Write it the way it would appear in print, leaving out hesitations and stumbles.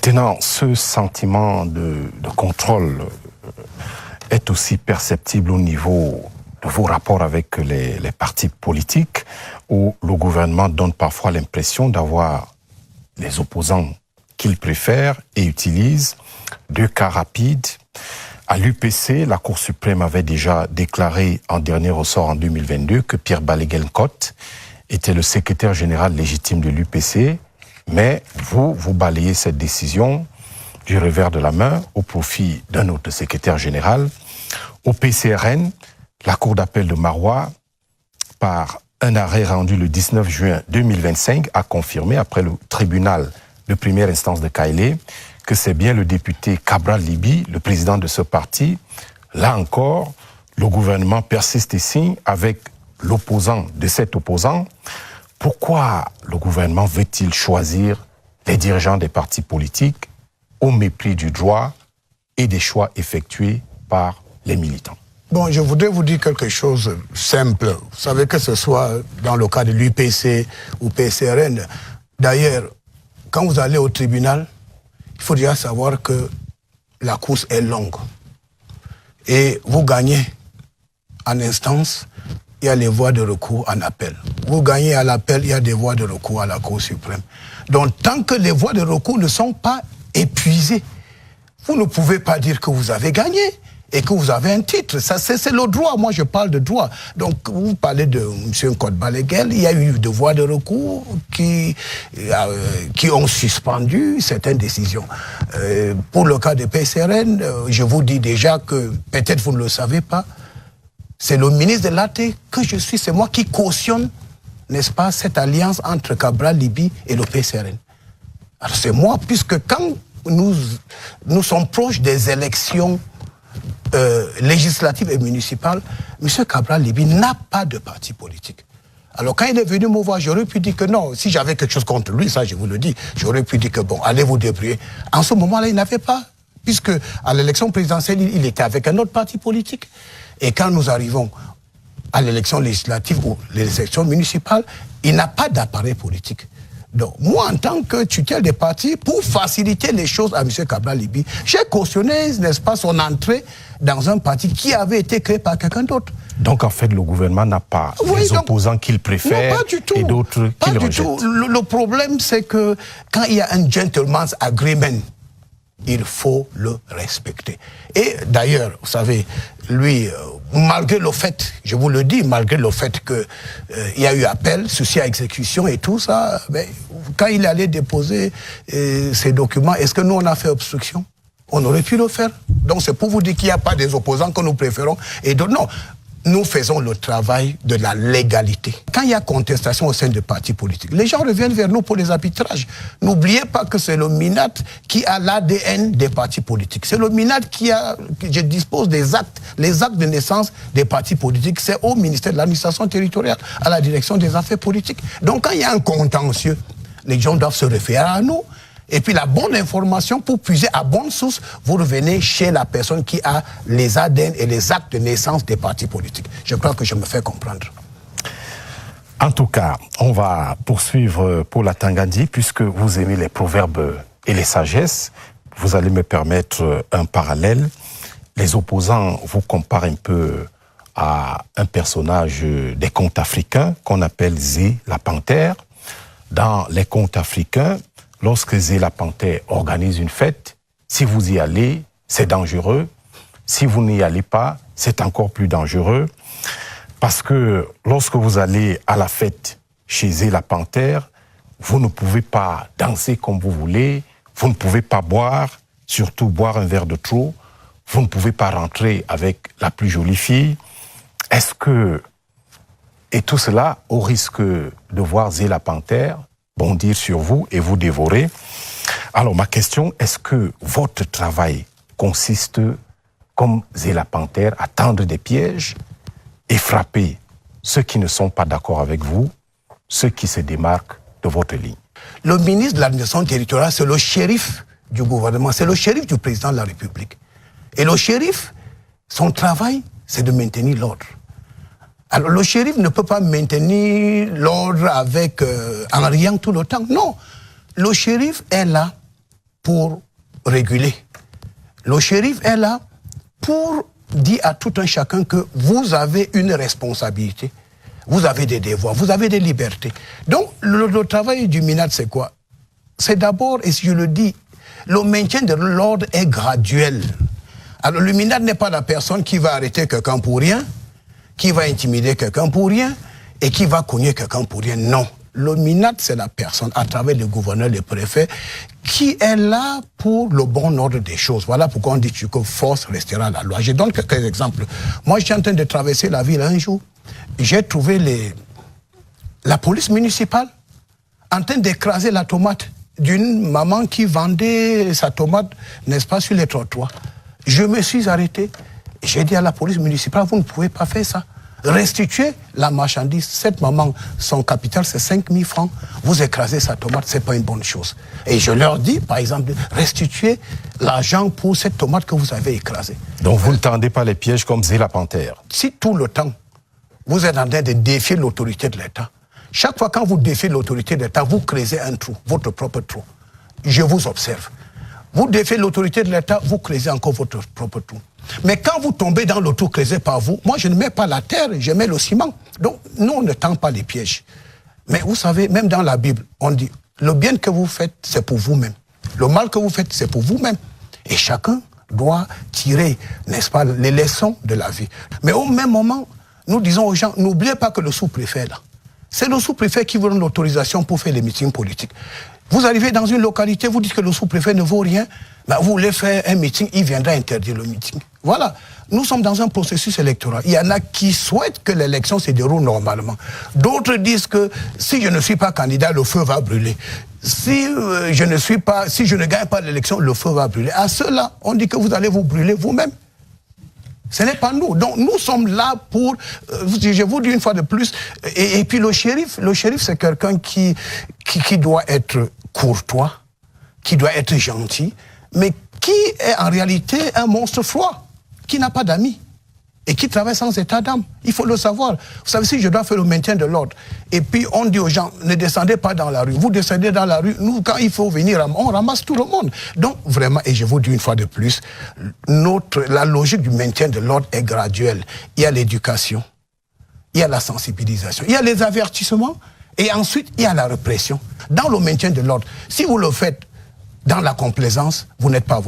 Maintenant, ce sentiment de contrôle est aussi perceptible au niveau de vos rapports avec les partis politiques, où le gouvernement donne parfois l'impression d'avoir les opposants qu'il préfère et utilise. 2 cas rapides. À l'UPC, la Cour suprême avait déjà déclaré en dernier ressort en 2022 que Pierre Balaguel-Côte était le secrétaire général légitime de l'UPC, mais vous balayez cette décision du revers de la main au profit d'un autre secrétaire général. Au PCRN, la Cour d'appel de Marois, par un arrêt rendu le 19 juin 2025, a confirmé, après le tribunal de première instance de Kaélé, que c'est bien le député Cabral Libi, le président de ce parti. Là encore, le gouvernement persiste et signe avec l'opposant de cet opposant. Pourquoi le gouvernement veut-il choisir les dirigeants des partis politiques au mépris du droit et des choix effectués par les militants? Bon, je voudrais vous dire quelque chose de simple. Vous savez, que ce soit dans le cas de l'UPC ou PCRN. D'ailleurs, quand vous allez au tribunal, il faut déjà savoir que la course est longue. Et vous gagnez en instance, il y a les voies de recours en appel. Vous gagnez à l'appel, il y a des voies de recours à la Cour suprême. Donc, tant que les voies de recours ne sont pas épuisées, vous ne pouvez pas dire que vous avez gagné et que vous avez un titre. Ça, c'est le droit. Moi, je parle de droit. Donc, vous parlez de M. Côte Balaguel. Il y a eu des voies de recours qui ont suspendu certaines décisions. Pour le cas de PCRN, je vous dis déjà que, peut-être vous ne le savez pas, c'est le ministre de l'AT que je suis. C'est moi qui cautionne, n'est-ce pas, cette alliance entre Cabral Libi et le PCRN. Alors, c'est moi, puisque quand nous sommes proches des élections législatives et municipales, M. Cabral Libi n'a pas de parti politique. Alors quand il est venu me voir, j'aurais pu dire que non, si j'avais quelque chose contre lui, ça je vous le dis, j'aurais pu dire que bon, allez vous débrouiller. En ce moment-là, il n'avait pas, puisque à l'élection présidentielle, il était avec un autre parti politique. Et quand nous arrivons à l'élection législative ou les élections municipales, il n'a pas d'appareil politique. Donc, moi, en tant que tutelle des partis, pour faciliter les choses à M. Cabral Libi, j'ai cautionné, n'est-ce pas, son entrée dans un parti qui avait été créé par quelqu'un d'autre. Donc, en fait, le gouvernement n'a pas les opposants qu'il préfère et d'autres qu'il rejette. Pas du tout. Le problème, c'est que quand il y a un gentleman's agreement, il faut le respecter. Et d'ailleurs, vous savez, lui, malgré le fait, je vous le dis, malgré le fait qu'il y a eu appel, souci à exécution et tout ça, mais quand il allait déposer ces documents, est-ce que nous, on a fait obstruction? On aurait pu le faire. Donc c'est pour vous dire qu'il n'y a pas des opposants que nous préférons. Et donc non, nous faisons le travail de la légalité. Quand il y a contestation au sein des partis politiques, les gens reviennent vers nous pour les arbitrages. N'oubliez pas que c'est le MINAT qui a l'ADN des partis politiques. C'est le MINAT qui dispose des actes, les actes de naissance des partis politiques. C'est au ministère de l'administration territoriale, à la direction des affaires politiques. Donc quand il y a un contentieux, les gens doivent se référer à nous. Et puis la bonne information, pour puiser à bonne source, vous revenez chez la personne qui a les ADN et les actes de naissance des partis politiques. Je crois que je me fais comprendre. En tout cas, on va poursuivre Paul Atangadi, puisque vous aimez les proverbes et les sagesses. Vous allez me permettre un parallèle. Les opposants vous comparent un peu à un personnage des contes africains qu'on appelle Zé la panthère. Dans les contes africains, lorsque Zé la panthère organise une fête, si vous y allez, c'est dangereux. Si vous n'y allez pas, c'est encore plus dangereux. Parce que lorsque vous allez à la fête chez Zé la panthère, vous ne pouvez pas danser comme vous voulez, vous ne pouvez pas boire, surtout boire un verre de trop, vous ne pouvez pas rentrer avec la plus jolie fille. Est-ce que, et tout cela au risque de voir Zé la panthère bondir sur vous et vous dévorer. Alors ma question, est-ce que votre travail consiste, comme Zé la panthère, à tendre des pièges et frapper ceux qui ne sont pas d'accord avec vous, ceux qui se démarquent de votre ligne? Le ministre de l'administration territoriale, c'est le shérif du gouvernement, c'est le shérif du président de la République. Et le shérif, son travail, c'est de maintenir l'ordre. Alors le shérif ne peut pas maintenir l'ordre avec en riant tout le temps. Non, le shérif est là pour réguler. Le shérif est là pour dire à tout un chacun que vous avez une responsabilité, vous avez des devoirs, vous avez des libertés. Donc, le travail du MINAD, c'est quoi? C'est d'abord, et si je le dis, le maintien de l'ordre est graduel. Alors, le MINAD n'est pas la personne qui va arrêter quelqu'un pour rien, qui va intimider quelqu'un pour rien, et qui va cogner quelqu'un pour rien. Non. Le MINAD, c'est la personne, à travers le gouverneur, le préfet, qui est là pour le bon ordre des choses. Voilà pourquoi on dit que force restera la loi. Je donne quelques exemples. Moi, j'étais en train de traverser la ville un jour. J'ai trouvé la police municipale en train d'écraser la tomate d'une maman qui vendait sa tomate, n'est-ce pas, sur les trottoirs. Je me suis arrêté. J'ai dit à la police municipale, vous ne pouvez pas faire ça. Restituer la marchandise. Cette maman, son capital, c'est 5 000 francs. Vous écrasez sa tomate, c'est pas une bonne chose. Et je leur dis, par exemple, restituer l'argent pour cette tomate que vous avez écrasée. Donc vous ne tendez pas les pièges comme faisait la panthère. Si tout le temps, vous êtes en train de défier l'autorité de l'État, chaque fois quand vous défiez l'autorité de l'État, vous créez un trou, votre propre trou. Je vous observe. Vous défiez l'autorité de l'État, vous créez encore votre propre trou. Mais quand vous tombez dans le trou créé par vous, moi je ne mets pas la terre, je mets le ciment. Donc nous on ne tend pas les pièges. Mais vous savez, même dans la Bible, on dit, le bien que vous faites, c'est pour vous-même. Le mal que vous faites, c'est pour vous-même. Et chacun doit tirer, n'est-ce pas, les leçons de la vie. Mais au même moment, nous disons aux gens, n'oubliez pas que le sous-préfet est là. C'est le sous-préfet qui vous donne l'autorisation pour faire les meetings politiques. Vous arrivez dans une localité, vous dites que le sous-préfet ne vaut rien, ben vous voulez faire un meeting, il viendra interdire le meeting. Voilà, nous sommes dans un processus électoral. Il y en a qui souhaitent que l'élection se déroule normalement. D'autres disent que si je ne suis pas candidat, le feu va brûler. Si je ne gagne pas l'élection, le feu va brûler. À ceux-là, on dit que vous allez vous brûler vous-même. Ce n'est pas nous. Donc nous sommes là pour, je vous dis une fois de plus, et puis le shérif c'est quelqu'un qui doit être courtois, qui doit être gentil, mais qui est en réalité un monstre froid, qui n'a pas d'amis et qui travaille sans état d'âme. Il faut le savoir. Vous savez, si je dois faire le maintien de l'ordre, et puis on dit aux gens, ne descendez pas dans la rue. Vous descendez dans la rue, nous, quand il faut venir, on ramasse tout le monde. Donc, vraiment, et je vous dis une fois de plus, la logique du maintien de l'ordre est graduelle. Il y a l'éducation, il y a la sensibilisation, il y a les avertissements, et ensuite, il y a la répression. Dans le maintien de l'ordre, si vous le faites dans la complaisance, vous n'êtes pas